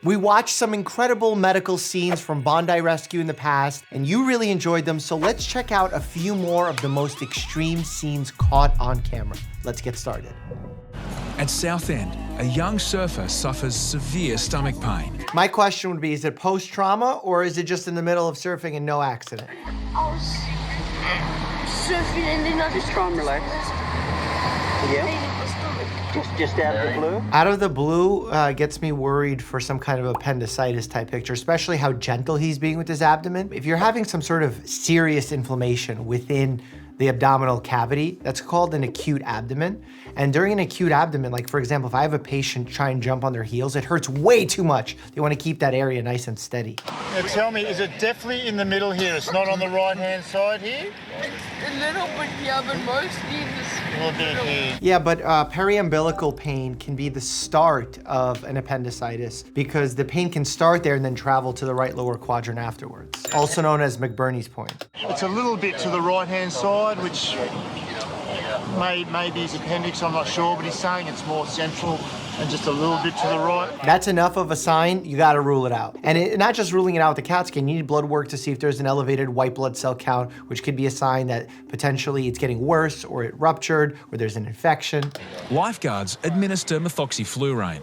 We watched some incredible medical scenes from Bondi Rescue in the past, and you really enjoyed them, so let's check out a few more of the most extreme scenes caught on camera. Let's get started. At Southend, a young surfer suffers severe stomach pain. My question would be, is it post-trauma, or is it just in the middle of surfing and no accident? I was surfing and then I just Try and relax. Yeah. Just out of the blue? Out of the blue gets me worried for some kind of appendicitis type picture, especially how gentle he's being with his abdomen. If you're having some sort of serious inflammation within the abdominal cavity, that's called an acute abdomen. And during an acute abdomen, like for example, if I have a patient try and jump on their heels, it hurts way too much. They want to keep that area nice and steady. Now tell me, is it definitely in the middle here? It's not on the right-hand side here? a little bit here, but mostly in this. A little bit here. Yeah, but periumbilical pain can be the start of an appendicitis because the pain can start there and then travel to the right lower quadrant afterwards, also known as McBurney's point. It's a little bit to the right-hand side, which may be his appendix, I'm not sure, but he's saying it's more central and just a little bit to the right. That's enough of a sign, you gotta rule it out. And not just ruling it out with the CAT scan, you need blood work to see if there's an elevated white blood cell count, which could be a sign that potentially it's getting worse, or it ruptured, or there's an infection. Lifeguards administer methoxyflurane,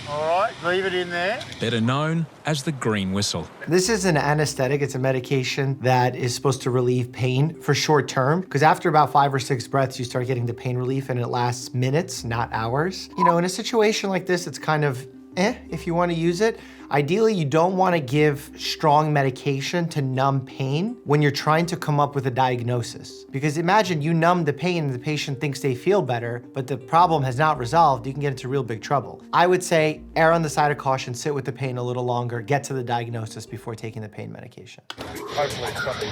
All right, leave it in there. better known as the green whistle. This is an anesthetic. It's a medication that is supposed to relieve pain for short term, because after about 5 or 6 breaths, you start getting the pain relief and it lasts minutes, not hours. You know, in a situation like this, it's kind of if you want to use it. Ideally, you don't want to give strong medication to numb pain when you're trying to come up with a diagnosis. Because imagine you numb the pain and the patient thinks they feel better, but the problem has not resolved, you can get into real big trouble. I would say err on the side of caution, sit with the pain a little longer, get to the diagnosis before taking the pain medication. Hopefully it's something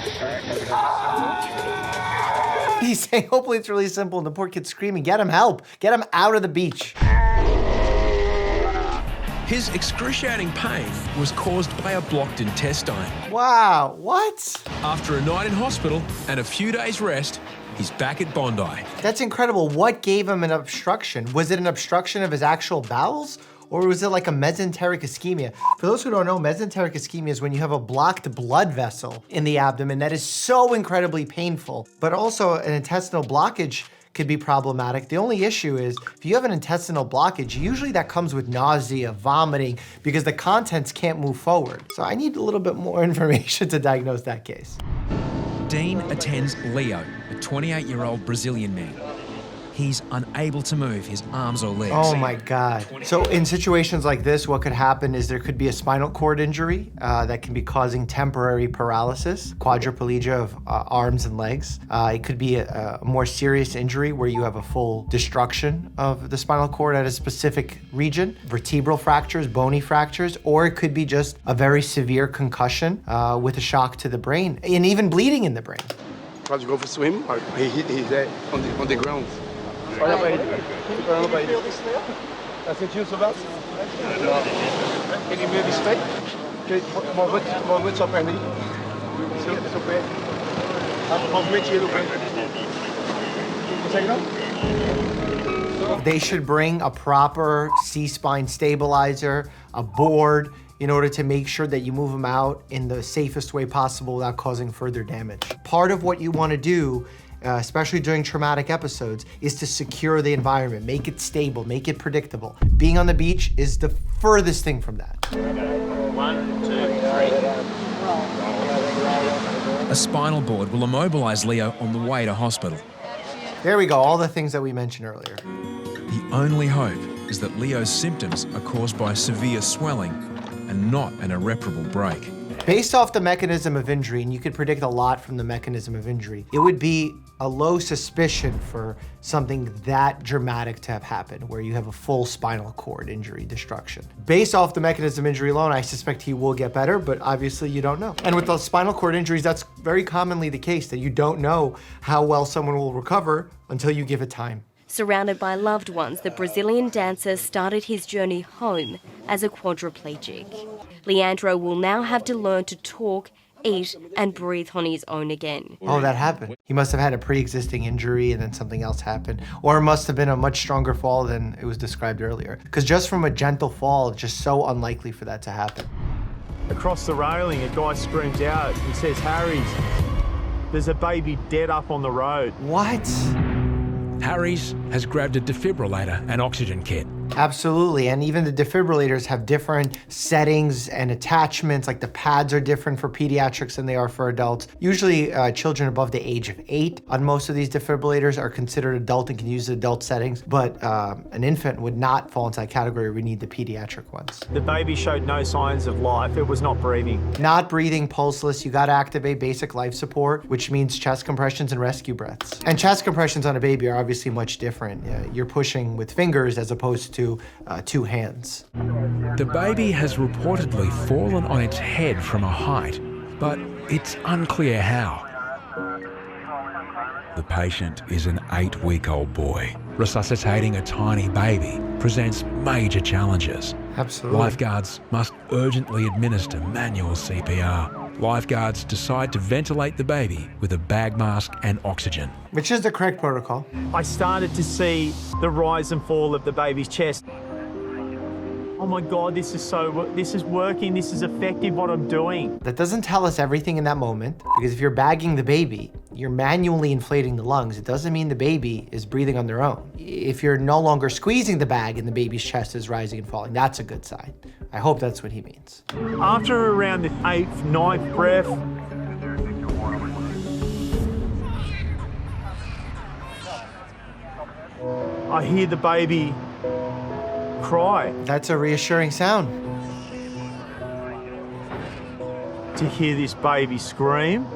He's saying hopefully it's really simple and the poor kid's screaming, get him help, get him out of the beach. His excruciating pain was caused by a blocked intestine. Wow, what? After a night in hospital and a few days rest, he's back at Bondi. That's incredible. What gave him an obstruction? Was it an obstruction of his actual bowels? Or was it like a mesenteric ischemia? For those who don't know, mesenteric ischemia is when you have a blocked blood vessel in the abdomen that is so incredibly painful. But also an intestinal blockage could be problematic. The only issue is if you have an intestinal blockage, usually that comes with nausea, vomiting, because the contents can't move forward. So I need a little bit more information to diagnose that case. Dean attends Leo, a 28-year-old Brazilian man. He's unable to move his arms or legs. Oh my God. So in situations like this, what could happen is there could be a spinal cord injury that can be causing temporary paralysis, quadriplegia of arms and legs. It could be a more serious injury where you have a full destruction of the spinal cord at a specific region, vertebral fractures, bony fractures, or it could be just a very severe concussion with a shock to the brain and even bleeding in the brain. Try to go for a swim, or he's there on the ground. Olha pra ele. Olha pra ele. Tá sentindo seu braço? Ele meio estreito. Movimento sua perna aí. Seu pé. Movimente ele o pé. Consegue não? They should bring a proper C-spine stabilizer, a board, in order to make sure that you move them out in the safest way possible without causing further damage. Part of what you want to do, especially during traumatic episodes, is to secure the environment, make it stable, make it predictable. Being on the beach is the furthest thing from that. 1, 2, 3. A spinal board will immobilize Leo on the way to hospital. There we go, all the things that we mentioned earlier. The only hope is that Leo's symptoms are caused by severe swelling and not an irreparable break. Based off the mechanism of injury, and you could predict a lot from the mechanism of injury, it would be a low suspicion for something that dramatic to have happened, where you have a full spinal cord injury, destruction. Based off the mechanism of injury alone, I suspect he will get better, but obviously you don't know. And with the spinal cord injuries, that's very commonly the case, that you don't know how well someone will recover until you give it time. Surrounded by loved ones, the Brazilian dancer started his journey home as a quadriplegic. Leandro will now have to learn to talk, eat, and breathe on his own again. Oh, that happened. He must have had a pre-existing injury and then something else happened. Or it must have been a much stronger fall than it was described earlier. Because just from a gentle fall, it's just so unlikely for that to happen. Across the railing, a guy screams out and says, "Harry's, there's a baby dead up on the road." What? Harry's has grabbed a defibrillator and oxygen kit. Absolutely, and even the defibrillators have different settings and attachments, like the pads are different for pediatrics than they are for adults. Usually children above the age of 8 on most of these defibrillators are considered adult and can use the adult settings, but an infant would not fall into that category. We need the pediatric ones. The baby showed no signs of life. It was not breathing. Not breathing, pulseless, you gotta activate basic life support, which means chest compressions and rescue breaths. And chest compressions on a baby are obviously much different. You're pushing with fingers as opposed to 2 hands. The baby has reportedly fallen on its head from a height, but it's unclear how. The patient is an 8-week-old boy. Resuscitating a tiny baby presents major challenges. Absolutely. Lifeguards must urgently administer manual CPR. Lifeguards decide to ventilate the baby with a bag mask and oxygen. Which is the correct protocol. I started to see the rise and fall of the baby's chest. Oh my God, this is working, this is effective what I'm doing. That doesn't tell us everything in that moment, because if you're bagging the baby, you're manually inflating the lungs. It doesn't mean the baby is breathing on their own. If you're no longer squeezing the bag and the baby's chest is rising and falling, that's a good sign. I hope that's what he means. After around the 8th, 9th breath, I hear the baby cry. That's a reassuring sound. To hear this baby scream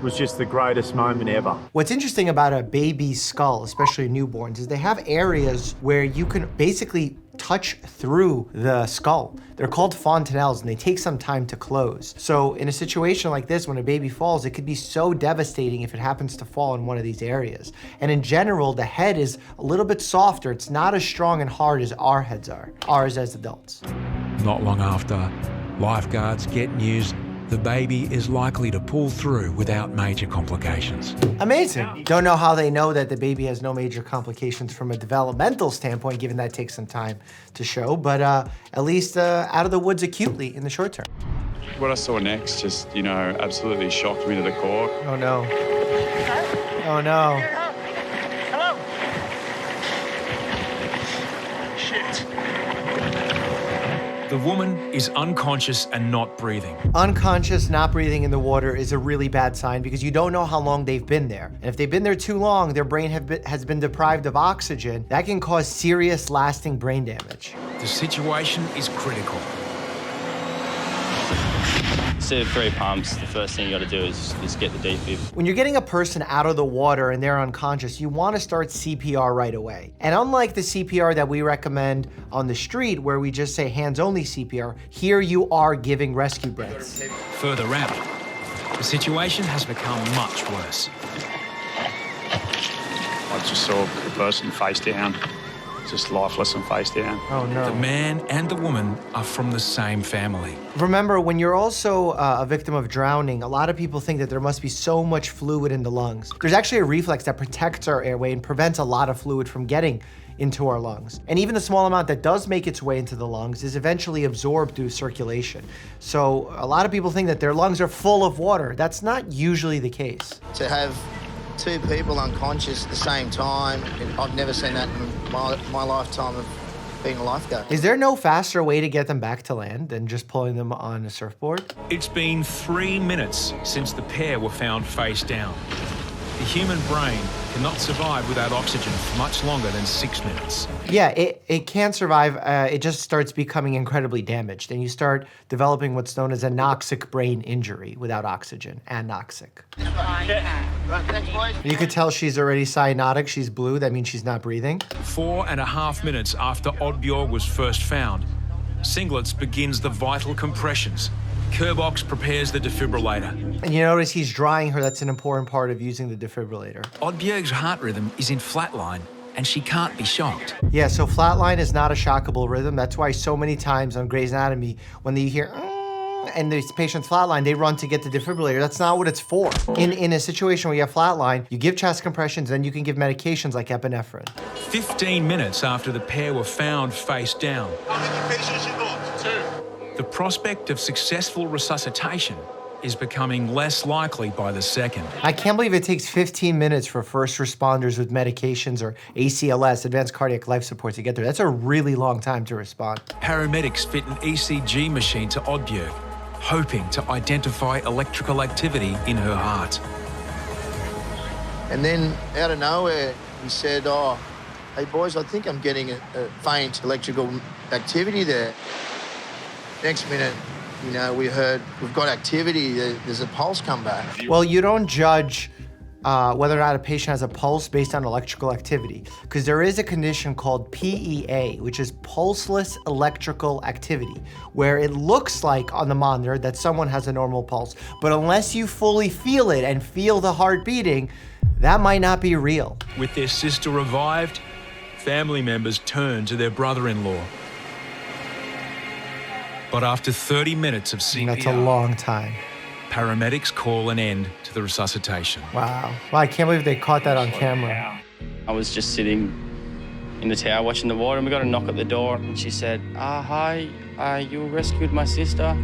was just the greatest moment ever. What's interesting about a baby's skull, especially newborns, is they have areas where you can basically touch through the skull. They're called fontanelles and they take some time to close. So in a situation like this, when a baby falls, it could be so devastating if it happens to fall in one of these areas. And in general, the head is a little bit softer. It's not as strong and hard as our heads are, ours as adults. Not long after, lifeguards get news the baby is likely to pull through without major complications. Amazing. Don't know how they know that the baby has no major complications from a developmental standpoint, given that takes some time to show, but at least out of the woods acutely in the short term. What I saw next just, absolutely shocked me to the core. Oh no. Oh no. Hello? Shit. The woman is unconscious and not breathing. Unconscious, not breathing in the water is a really bad sign because you don't know how long they've been there. And if they've been there too long, their brain has been deprived of oxygen. That can cause serious, lasting brain damage. The situation is critical. Instead of 3 pumps, the first thing you got to do is get the defib. When you're getting a person out of the water and they're unconscious, you want to start CPR right away. And unlike the CPR that we recommend on the street, where we just say hands-only CPR, here you are giving rescue breaths. Further out, the situation has become much worse. I just saw the person face down, just lifeless and face down. Oh no. The man and the woman are from the same family. Remember, when you're also a victim of drowning, a lot of people think that there must be so much fluid in the lungs. There's actually a reflex that protects our airway and prevents a lot of fluid from getting into our lungs. And even the small amount that does make its way into the lungs is eventually absorbed through circulation. So a lot of people think that their lungs are full of water. That's not usually the case. To have 2 people unconscious at the same time, I've never seen that in my lifetime of being a lifeguard. Is there no faster way to get them back to land than just pulling them on a surfboard? It's been 3 minutes since the pair were found face down. The human brain cannot survive without oxygen for much longer than 6 minutes. Yeah, it can survive. It just starts becoming incredibly damaged, and you start developing what's known as anoxic brain injury without oxygen. Anoxic. You could tell she's already cyanotic. She's blue. That means she's not breathing. 4.5 minutes after Oddbjorg was first found, Singlets begins the vital compressions. Kerbox prepares the defibrillator. And you notice he's drying her. That's an important part of using the defibrillator. Oddbjorg's heart rhythm is in flatline, and she can't be shocked. Yeah, so flatline is not a shockable rhythm. That's why so many times on Grey's Anatomy, when you hear, and the patient's flatline, they run to get the defibrillator. That's not what it's for. In a situation where you have flatline, you give chest compressions, then you can give medications like epinephrine. 15 minutes after the pair were found face down. How many patients you got? 2. The prospect of successful resuscitation is becoming less likely by the second. I can't believe it takes 15 minutes for first responders with medications or ACLS, advanced cardiac life support, to get there. That's a really long time to respond. Paramedics fit an ECG machine to Oddbjerg, hoping to identify electrical activity in her heart. And then out of nowhere, he said, "Oh, hey boys, I think I'm getting a faint electrical activity there." Next minute, you know, we heard, "We've got activity, there's a pulse come back." Well, you don't judge whether or not a patient has a pulse based on electrical activity, because there is a condition called PEA, which is pulseless electrical activity, where it looks like on the monitor that someone has a normal pulse, but unless you fully feel it and feel the heart beating, that might not be real. With their sister revived, family members turned to their brother-in-law. But after 30 minutes of CPR, That's a long time. paramedics call an end to the resuscitation. Wow. Wow, I can't believe they caught that on camera. I was just sitting in the tower watching the water, and we got a knock at the door, and she said, "Hi, you rescued my sister."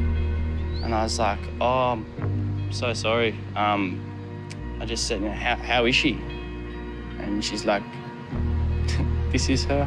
And I was like, "Oh, I'm so sorry. I just said, how is she?" And she's like, "This is her."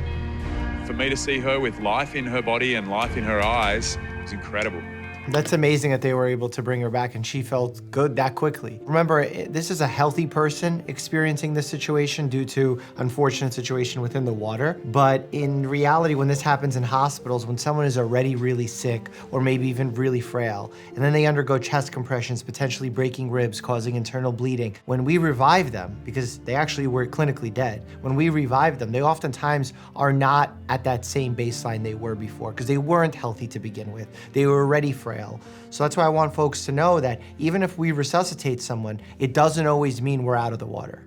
For me to see her with life in her body and life in her eyes was incredible. That's amazing that they were able to bring her back and she felt good that quickly. Remember, this is a healthy person experiencing this situation due to unfortunate situation within the water. But in reality, when this happens in hospitals, when someone is already really sick or maybe even really frail, and then they undergo chest compressions, potentially breaking ribs, causing internal bleeding, when we revive them, because they actually were clinically dead, when we revive them, they oftentimes are not at that same baseline they were before because they weren't healthy to begin with. They were already frail. So that's why I want folks to know that even if we resuscitate someone, it doesn't always mean we're out of the water,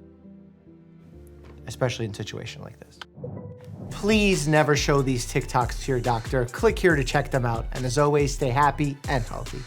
especially in a situation like this. Please never show these TikToks to your doctor. Click here to check them out. And as always, stay happy and healthy.